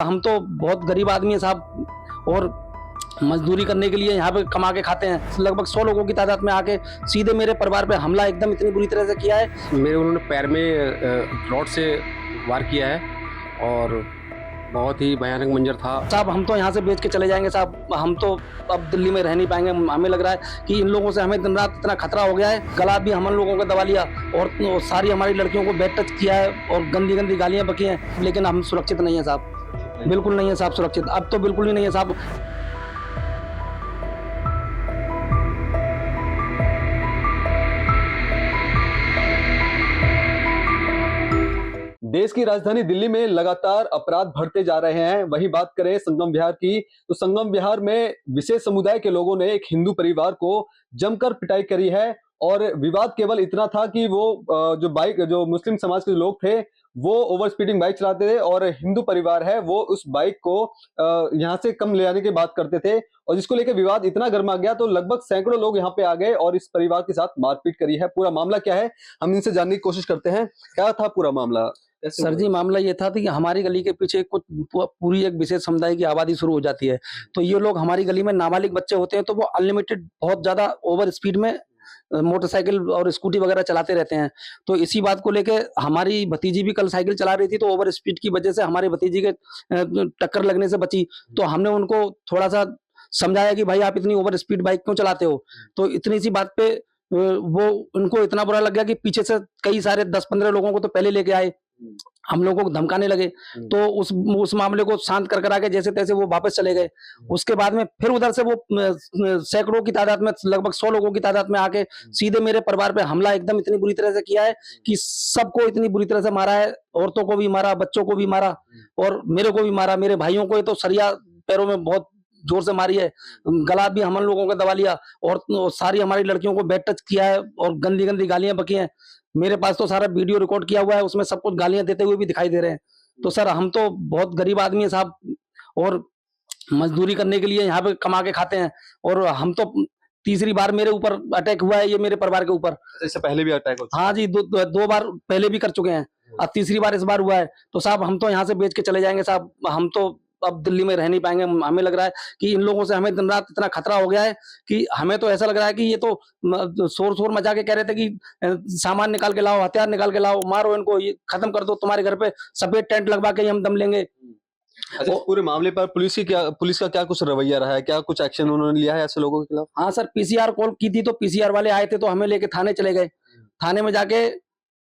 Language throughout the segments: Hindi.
हम तो बहुत गरीब आदमी है साहब, और मजदूरी करने के लिए यहाँ पे कमा के खाते हैं। लगभग 100 लोगों की तादाद में आके सीधे मेरे परिवार पे हमला एकदम इतनी बुरी तरह से किया है। मेरे उन्होंने पैर में रॉड से वार किया है और बहुत ही भयानक मंजर था। साहब हम तो यहाँ से बेच के चले जाएंगे साहब, हम तो अब दिल्ली में रह नहीं पाएंगे। हमें लग रहा है कि इन लोगों से हमें दिन रात इतना खतरा हो गया है। गला भी हम लोगों को दबा लिया और सारी हमारी लड़कियों को बेड टच किया है और गंदी गंदी गालियाँ बकी हैं, लेकिन हम सुरक्षित नहीं है साहब, बिल्कुल नहीं है साहब सुरक्षित। अब तो बिल्कुल ही नहीं है साहब। देश की राजधानी दिल्ली में लगातार अपराध बढ़ते जा रहे हैं। वही बात करें संगम विहार की, तो संगम विहार में विशेष समुदाय के लोगों ने एक हिंदू परिवार को जमकर पिटाई करी है। और विवाद केवल इतना था कि वो जो मुस्लिम समाज के लोग थे वो ओवर स्पीडिंग बाइक चलाते थे और हिंदू परिवार है वो उस बाइक को यहाँ से कम ले आने की बात करते थे, और जिसको लेकर विवाद इतना गर्मा गया तो लगभग सैकड़ों लोग यहाँ पे आ गए और इस परिवार के साथ मारपीट करी है। पूरा मामला क्या है हम इनसे जानने की कोशिश करते हैं। क्या था पूरा मामला? सर जी मामला ये था कि हमारी गली के पीछे कुछ पूरी एक विशेष समुदाय की आबादी शुरू हो जाती है। तो ये लोग हमारी गली में नाबालिग बच्चे होते हैं, तो वो अनलिमिटेड बहुत ज्यादा ओवर स्पीड में मोटरसाइकिल और स्कूटी वगैरह चलाते रहते हैं। तो इसी बात को लेके हमारी भतीजी भी कल साइकिल चला रही थी, तो ओवर स्पीड की वजह से हमारी भतीजी के टक्कर लगने से बची। तो हमने उनको थोड़ा सा समझाया कि भाई आप इतनी ओवर स्पीड बाइक क्यों चलाते हो। तो इतनी सी बात पे वो उनको इतना बुरा लग गया कि पीछे से कई सारे 10-15 लोगों को तो पहले लेके आए, हम लोगों को धमकाने लगे। तो उस मामले को शांत कर आके जैसे तैसे वो वापस चले गए। उसके बाद में फिर उधर से वो सैकड़ों की तादाद में, लगभग 100 लोगों की तादाद में आके सीधे मेरे परिवार पे हमला एकदम इतनी बुरी तरह से किया है कि सबको इतनी बुरी तरह से मारा है। औरतों को भी मारा, बच्चों को भी मारा और मेरे को भी मारा। मेरे भाइयों को तो सरिया पैरों में बहुत जोर से मारी है, गला भी हम लोगों को दबा लिया और सारी हमारी लड़कियों को बेड टच किया है और गंदी गंदी गालियां बकी हैं। मेरे पास तो सारा वीडियो रिकॉर्ड किया हुआ है, उसमें सब कुछ गालियां देते हुए भी दिखाई दे रहे हैं। तो सर हम तो बहुत गरीब आदमी है साहब, और मजदूरी करने के लिए यहाँ पे कमा के खाते हैं। और हम तो तीसरी बार मेरे ऊपर अटैक हुआ है, ये मेरे परिवार के ऊपर। इससे पहले भी अटैक हो चुका? हाँ जी, दो बार पहले भी कर चुके हैं, अब तीसरी बार इस बार हुआ है। तो साहब हम तो यहाँ से बेच के चले जाएंगे साहब, हम तो अब दिल्ली में रह नहीं पाएंगे। हमें लग रहा है कि इन लोगों से हमें दिन रात इतना खतरा हो गया है कि हमें तो ऐसा लग रहा है कि ये तो शोर मचा के कह रहे थे कि सामान निकाल के लाओ, हथियार निकाल के लाओ, मारो इनको, ये खत्म कर दो, तुम्हारे घर पे सफेद टेंट लगवा के ही हम दम लेंगे। अच्छा, इस पूरे मामले पर पुलिस का क्या कुछ रवैया रहा है? क्या कुछ एक्शन उन्होंने लिया है ऐसे लोगों के खिलाफ? हाँ सर, पीसीआर कॉल की थी तो पीसीआर वाले आए थे, तो हमें लेके थाने चले गए। थाने में जाके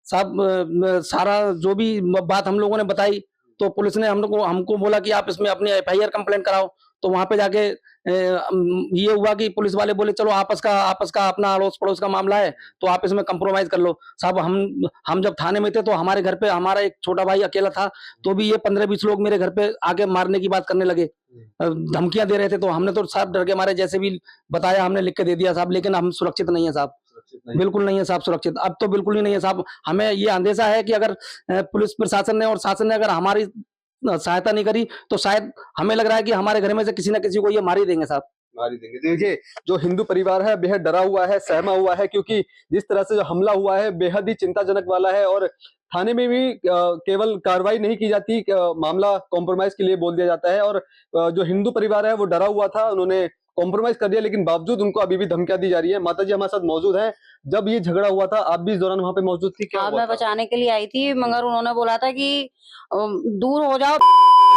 साहब सारा जो भी बात हम लोगों ने बताई, तो पुलिस ने हमको बोला कि आप इसमें अपनी एफआईआर कंप्लेंट कराओ। तो वहां पे जाके ये हुआ कि पुलिस वाले बोले चलो आपस का अपना अड़ोस पड़ोस का मामला है, तो आप इसमें कंप्रोमाइज कर लो। साहब हम जब थाने में थे तो हमारे घर पे हमारा एक छोटा भाई अकेला था, तो भी ये 15-20 लोग मेरे घर पे आके मारने की बात करने लगे, धमकियां दे रहे थे। तो हमने तो साहब डर के मारे जैसे भी बताया हमने लिख के दे दिया साहब, लेकिन हम सुरक्षित नहीं है साहब, बिल्कुल नहीं है साहब सुरक्षित। अब तो बिल्कुल ही नहीं है साहब। हमें ये अंदेशा है कि अगर पुलिस प्रशासन ने और शासन ने अगर हमारी सहायता नहीं करी तो शायद हमें लग रहा है कि हमारे घर में से किसी ना किसी को ये मार ही देंगे साहब, मार ही देंगे। देखिए जो हिंदू परिवार है बेहद डरा हुआ है, सहमा हुआ है, क्योंकि जिस तरह से जो हमला हुआ है बेहद ही चिंताजनक वाला है। और थाने में भी केवल कार्रवाई नहीं की जाती, मामला कॉम्प्रोमाइज के लिए बोल दिया जाता है। और जो हिंदू परिवार है वो डरा हुआ था, उन्होंने कॉम्प्रोमाइज कर दिया, लेकिन बावजूद उनको अभी भी धमकियां दी जा रही है। माता जी हमारे साथ मौजूद हैं। जब ये झगड़ा हुआ था आप भी इस दौरान वहां पे मौजूद थी? क्या हाँ, हुआ मैं था? बचाने के लिए आई थी, मगर उन्होंने बोला था कि दूर हो जाओ,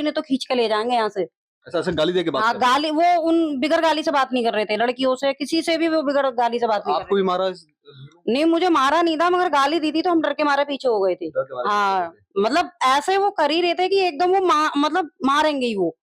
ने तो खींच के ले जाएंगे यहाँ से। ऐसा गाली दे के बात हाँ, कर रहे गाली, वो उन बिगर गाली से बात नहीं कर रहे थे, लड़कियों से किसी से भी वो बिगर गाली से बात थे? नहीं आपको कर भी मारा? रहे। नहीं, मुझे मारा नहीं था, मगर गाली दी थी तो हम डर के मारे पीछे हो गए थे। हाँ, मतलब ऐसे वो कर ही रहे थे कि एकदम वो मतलब मारेंगे ही वो,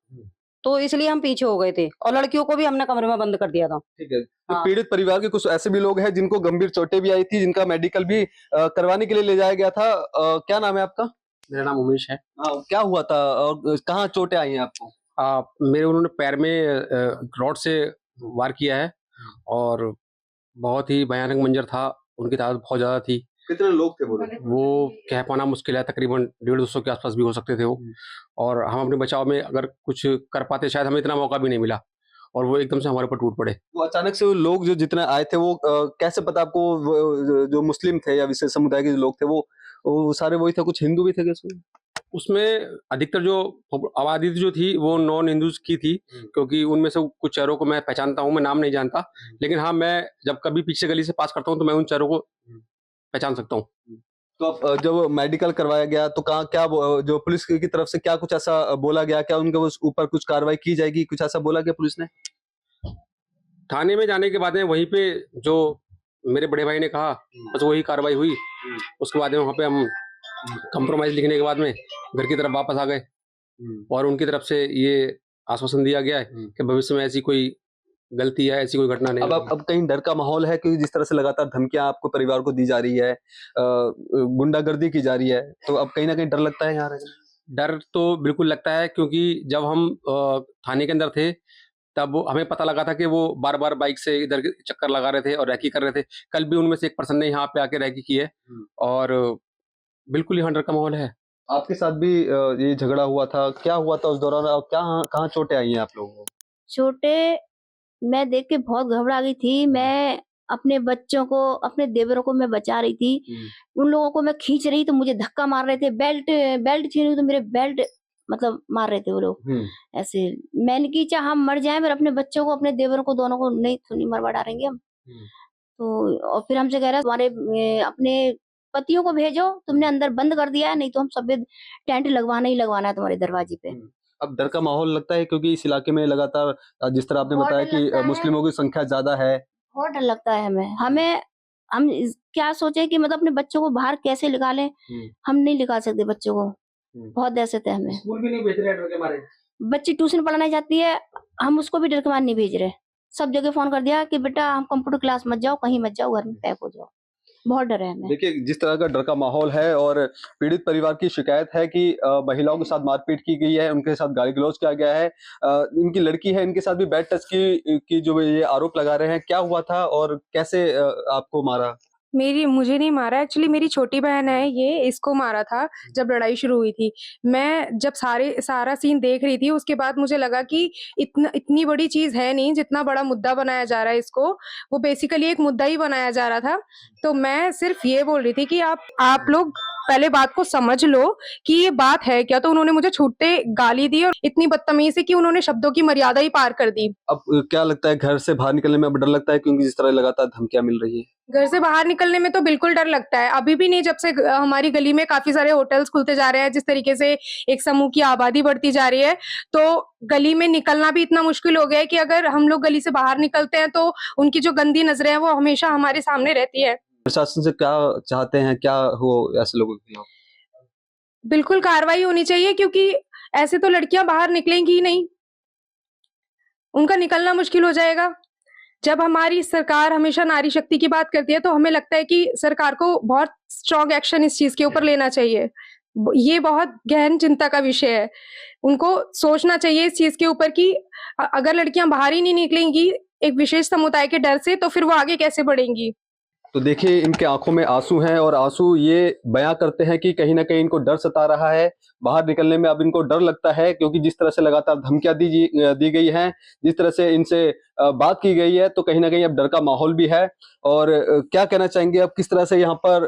तो इसलिए हम पीछे हो गए थे। और लड़कियों को भी हमने कमरे में बंद कर दिया था। ठीक है। तो हाँ। पीड़ित परिवार के कुछ ऐसे भी लोग हैं जिनको गंभीर चोटें भी आई थी, जिनका मेडिकल भी करवाने के लिए ले जाया गया था। क्या नाम है आपका? मेरा नाम उमेश है। हाँ, क्या हुआ था और कहाँ चोटें आई हैं आपको? मेरे उन्होंने पैर में रॉड से वार किया है और बहुत ही भयानक मंजर था। उनकी तादाद बहुत ज्यादा थी। कितने लोग थे वो कह पाना मुश्किल है, तकरीबन 150-200 के आसपास भी हो सकते थे वो। और हम अपने बचाव में अगर कुछ कर पाते शायद हमें इतना मौका भी नहीं मिला, और वो एकदम से हमारे ऊपर टूट पड़े। वो अचानक से वो लोग जो जितने आए थे वो कैसे पता आपको? जो मुस्लिम थे या विशेष समुदाय के जो लोग थे वो सारे वही थे? कुछ हिंदू भी थे क्या उसमें? उसमें अधिकतर जो आबादी जो थी वो नॉन हिंदूज की थी, क्योंकि उनमें से कुछ चेहरों को मैं पहचानता हूँ, मैं नाम नहीं जानता, लेकिन हाँ मैं जब कभी पीछे गली से पास करता हूँ तो मैं उन चेहरों को पहचान सकता हूँ। तो अब जब मेडिकल करवाया गया तो कहाँ क्या जो पुलिस की तरफ से क्या कुछ ऐसा बोला गया, क्या उनके ऊपर कुछ कार्रवाई की जाएगी, कुछ ऐसा बोला गया पुलिस ने? थाने में जाने के बाद में वहीं पे जो मेरे बड़े भाई ने कहा बस वही कार्रवाई हुई। उसके बाद में वहाँ पे हम कंप्रोमाइज लिखने के बाद में घर की तरफ वापस आ गए और उनकी तरफ से ये आश्वासन दिया गया है कि भविष्य में ऐसी कोई गलती है, ऐसी कोई घटना नहीं। अब कहीं डर का माहौल है, क्योंकि जिस तरह से लगातार धमकियां आपको परिवार को दी जा रही है, गुंडागर्दी की जा रही है, तो अब कहीं ना कहीं डर लगता है यहाँ रहने? डर तो बिल्कुल लगता है, क्योंकि जब हम थाने के अंदर थे तब हमें पता लगा था कि वो बार बार बाइक से इधर चक्कर लगा रहे थे और रैकी कर रहे थे। कल भी उनमें से एक पर्सन ने यहाँ पे आके रैकी की है और बिल्कुल यहाँ डर का माहौल है। आपके साथ भी ये झगड़ा हुआ था, क्या हुआ था उस दौरान और क्या कहाँ चोटें आई हैं आप लोगों को? चोटें मैं देख के बहुत घबरा गई थी। मैं अपने बच्चों को, अपने देवरों को मैं बचा रही थी। उन लोगों को मैं खींच रही तो मुझे धक्का मार रहे थे, बेल्ट छीन रही तो मेरे बेल्ट मतलब मार रहे थे वो लोग। ऐसे मैंने की चाहे हम मर जाएं पर अपने बच्चों को, अपने देवरों को, दोनों को नहीं मरवा डालेंगे हम। तो और फिर हमसे कह रहा तुम्हारे अपने पतियों को भेजो, तुमने अंदर बंद कर दिया है, नहीं तो हम सफेद टेंट लगवाना ही लगवाना है तुम्हारे दरवाजे पे। अब डर का माहौल लगता है, क्योंकि इस इलाके में लगातार जिस तरह आपने बहुत बताया डर लगता कि है। मुस्लिमों की संख्या ज्यादा है। बहुत डर लगता है हमें हम क्या सोचे कि मतलब अपने बच्चों को बाहर कैसे निकालें। हम नहीं निकाल सकते बच्चों को, बहुत दहशत है हमें। स्कूल भी नहीं भेज रहे डर के मारे। बच्ची ट्यूशन पढ़ाने जाती है, हम उसको भी डर के मारे नहीं भेज रहे। सब जगह फोन कर दिया कि बेटा हम कंप्यूटर क्लास मत जाओ, कहीं मत जाओ, घर में पैक हो जाओ। बहुत डर है हमें। देखिए जिस तरह का डर का माहौल है और पीड़ित परिवार की शिकायत है कि महिलाओं के साथ मारपीट की गई है, उनके साथ गाली गलौज किया गया है। इनकी लड़की है, इनके साथ भी बैड टच की जो ये आरोप लगा रहे हैं, क्या हुआ था और कैसे आपको मारा? मुझे नहीं मारा, एक्चुअली मेरी छोटी बहन है, ये इसको मारा था जब लड़ाई शुरू हुई थी। मैं जब सारा सीन देख रही थी उसके बाद मुझे लगा कि इतनी बड़ी चीज है नहीं जितना बड़ा मुद्दा बनाया जा रहा है इसको। वो बेसिकली एक मुद्दा ही बनाया जा रहा था। तो मैं सिर्फ ये बोल रही थी कि आप लोग पहले बात को समझ लो कि ये बात है क्या। तो उन्होंने मुझे छूटते गाली दी और इतनी बदतमीजी कि उन्होंने शब्दों की मर्यादा ही पार कर दी। अब क्या लगता है, घर से बाहर निकलने में अब डर लगता है, क्योंकि जिस तरह लगातार धमकियां मिल रही है? घर से बाहर निकलने में तो बिल्कुल डर लगता है। अभी भी नहीं, जब से हमारी गली में काफी सारे होटल्स खुलते जा रहे हैं, जिस तरीके से एक समूह की आबादी बढ़ती जा रही है, तो गली में निकलना भी इतना मुश्किल हो गया है कि अगर हम लोग गली से बाहर निकलते हैं तो उनकी जो गंदी नजरें हैं वो हमेशा हमारे सामने रहती है। प्रशासन से क्या चाहते हैं, क्या हो ऐसे लोगों के खिलाफ? बिल्कुल कार्रवाई होनी चाहिए, क्योंकि ऐसे तो लड़कियां बाहर निकलेंगी ही नहीं, उनका निकलना मुश्किल हो जाएगा। जब हमारी सरकार हमेशा नारी शक्ति की बात करती है तो हमें लगता है कि सरकार को बहुत स्ट्रॉन्ग एक्शन इस चीज के ऊपर लेना चाहिए। ये बहुत गहन चिंता का विषय है। उनको सोचना चाहिए इस चीज के ऊपर कि अगर लड़कियां बाहर ही नहीं निकलेंगी एक विशेष समुदाय के डर से, तो फिर वो आगे कैसे बढ़ेंगी। तो देखिए इनके आंखों में आंसू हैं और आंसू ये बयां करते हैं कि कहीं ना कहीं इनको डर सता रहा है, बाहर निकलने में अब इनको डर लगता है, क्योंकि जिस तरह से लगातार धमकियां दी गई हैं, जिस तरह से इनसे बात की गई है, तो कहीं ना कहीं अब डर का माहौल भी है। और क्या कहना चाहेंगे अब, किस तरह से यहाँ पर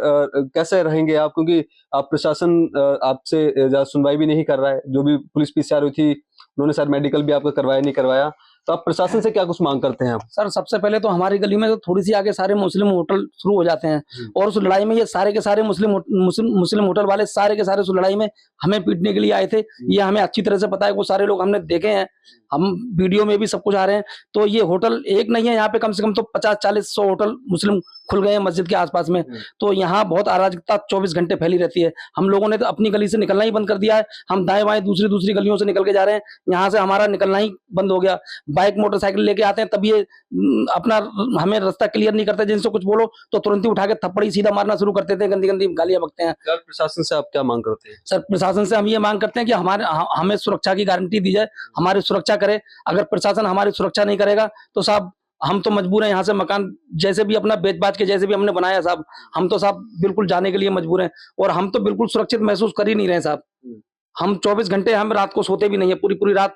कैसे रहेंगे आप, क्योंकि आप प्रशासन आपसे ज्यादा सुनवाई भी नहीं कर रहा है। जो भी पुलिस पीसीआर हुई थी उन्होंने सर मेडिकल भी आपका करवाया नहीं करवाया, तो आप प्रशासन से क्या कुछ मांग करते हैं आप? सर सबसे पहले तो हमारी गली में तो थोड़ी सी आगे सारे मुस्लिम होटल शुरू हो जाते हैं और उस लड़ाई में ये सारे के सारे मुस्लिम होटल वाले सारे के सारे उस लड़ाई में हमें पीटने के लिए आए थे। ये हमें अच्छी तरह से पता है, वो सारे लोग हमने देखे हैं, हम वीडियो में भी सब कुछ आ रहे हैं। तो ये होटल एक नहीं है, यहाँ पे कम से कम तो 50-40-100 होटल मुस्लिम खुल गए हैं मस्जिद के आसपास में। तो यहाँ बहुत अराजकता 24 घंटे फैली रहती है। हम लोगों ने तो अपनी गली से निकलना ही बंद कर दिया है। हम दाएं बाएं दूसरी गलियों से निकल के जा रहे हैं, यहाँ से हमारा निकलना ही बंद हो गया। बाइक मोटरसाइकिल लेके आते हैं तब ये अपना हमें रास्ता क्लियर नहीं करते, जिनसे कुछ बोलो तो तुरंत ही उठा के थप्पड़ी सीधा मारना शुरू कर देते हैं, गंदी गंदी गालियां बकते हैं। प्रशासन से आप क्या मांग करते हैं? सर प्रशासन से हम ये मांग करते हैं कि हमें सुरक्षा की गारंटी दी जाए, हमारी सुरक्षा करे। अगर प्रशासन हमारी सुरक्षा नहीं करेगा तो साहब हम तो मजबूर हैं, यहाँ से मकान जैसे भी अपना बेच बाच के जैसे भी हमने बनाया साहब, हम तो साहब बिल्कुल जाने के लिए मजबूर हैं और हम तो बिल्कुल सुरक्षित महसूस कर ही नहीं रहे साहब। हम 24 घंटे हम रात को सोते भी नहीं है, पूरी रात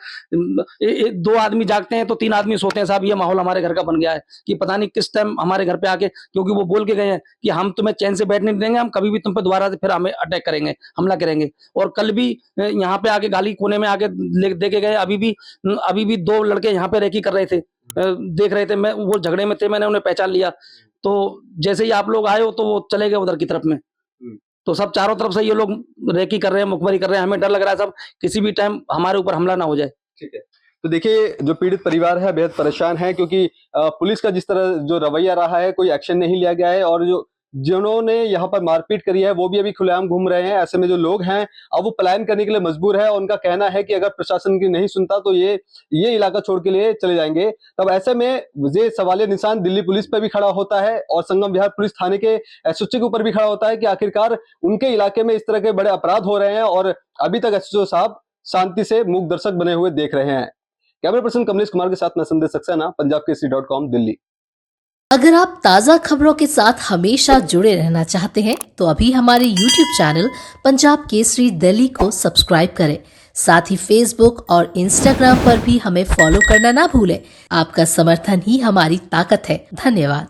2 आदमी जागते हैं तो 3 आदमी सोते हैं साहब। ये माहौल हमारे घर का बन गया है कि पता नहीं किस टाइम हमारे घर पे आके, क्योंकि वो बोल के गए हैं कि हम तुम्हें चैन से बैठने नहीं देंगे, हम कभी भी तुम पे दोबारा से फिर हमें अटैक करेंगे, हमला करेंगे। और कल भी यहाँ पे आके गाली कोने में आके दे के गए। अभी भी 2 लड़के यहाँ पे रेकी कर रहे थे, देख रहे थे, मैं वो झगड़े में थे, मैंने उन्हें पहचान लिया। तो जैसे ही आप लोग आए हो तो वो चले गए उधर की तरफ में। तो सब चारों तरफ से ये लोग रेकी कर रहे हैं, मुखबरी कर रहे हैं। हमें डर लग रहा है सब किसी भी टाइम हमारे ऊपर हमला ना हो जाए। ठीक है, तो देखिए जो पीड़ित परिवार है बेहद परेशान है, क्योंकि पुलिस का जिस तरह जो रवैया रहा है, कोई एक्शन नहीं लिया गया है, और जिन्होंने यहाँ पर मारपीट करी है वो भी अभी खुलेआम घूम रहे हैं। ऐसे में जो लोग हैं अब वो पलायन करने के लिए मजबूर है। उनका कहना है कि अगर प्रशासन की नहीं सुनता तो ये इलाका छोड़ के लिए चले जाएंगे। तब ऐसे में ये सवालिया निशान दिल्ली पुलिस पर भी खड़ा होता है और संगम विहार पुलिस थाने के एसओची के ऊपर भी खड़ा होता है कि आखिरकार उनके इलाके में इस तरह के बड़े अपराध हो रहे हैं और अभी तक एसओ साहब शांति से मूक दर्शक बने हुए देख रहे हैं। कैमरा पर्सन कमलेश कुमार के साथ मैं संदेश सक्सेना, punjabkesari.com, दिल्ली। अगर आप ताज़ा खबरों के साथ हमेशा जुड़े रहना चाहते हैं तो अभी हमारे YouTube चैनल पंजाब केसरी दिल्ली को सब्सक्राइब करें। साथ ही Facebook और Instagram पर भी हमें फॉलो करना ना भूलें। आपका समर्थन ही हमारी ताकत है। धन्यवाद।